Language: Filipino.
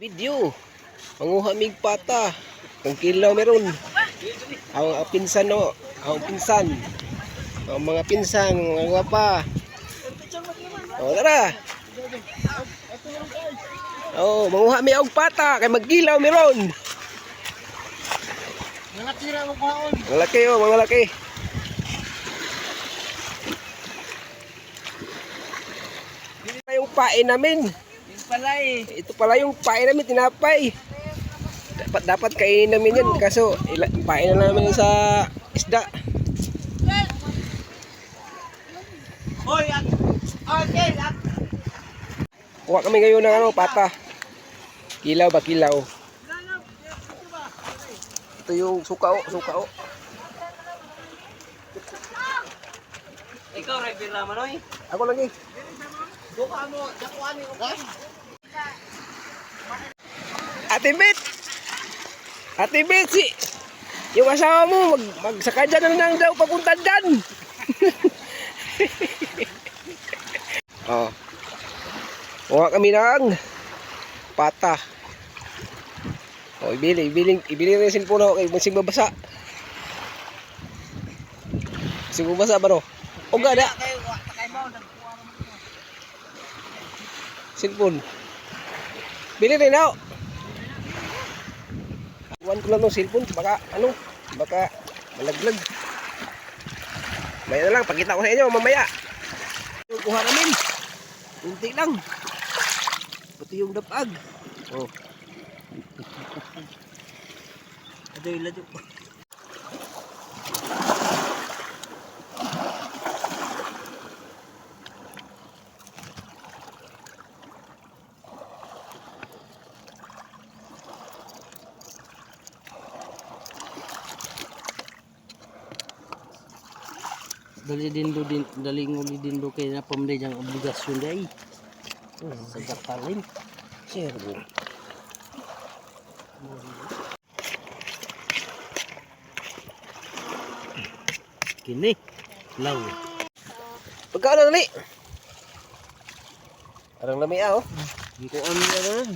Video, manguha mig pata. Kung kilaw meron. Ang pinsan no, ang pinsan. Ang mga pinsan, mga gwapa. O tara. Oh, manguha mi og pata kay magkilaw meron. Mga tira mo kaon. Malaki oh, mga laki. Dito pa yung pain namin. Ito pala yung pain namin, tinapay. Dapat kainin namin yan, kaso pain na namin sa isda. Hoy, okay, Kuha kami ngayon ng pata. Kilaw ba kilaw? Ito yung suka oh. ikaw ray pira manoy. Ako lagi. Buka mo, dakuan ni okay. Ate Bet, yung asawa mo magsakadya na lang daw papunta dyan. Oh. Kuha kami ng pata. Oh, ibili rin yung cellphone ako kay masing mabasa. Masing mabasa ba no? O gada. Cellphone. Bili rin ako. Iwan ko lang ng cellphone baka malaglag. Maya na lang, pakita ko sa inyo mamaya. Yung kuha namin. Unti lang. Pati yung dapag. Oh. Adoy lado. Daling uli din do kay na pamday jang obligasyon day. Sa gatalin. Sir. Kini law. Pagkaano dali? Parang lami ah oh. Dito ano na.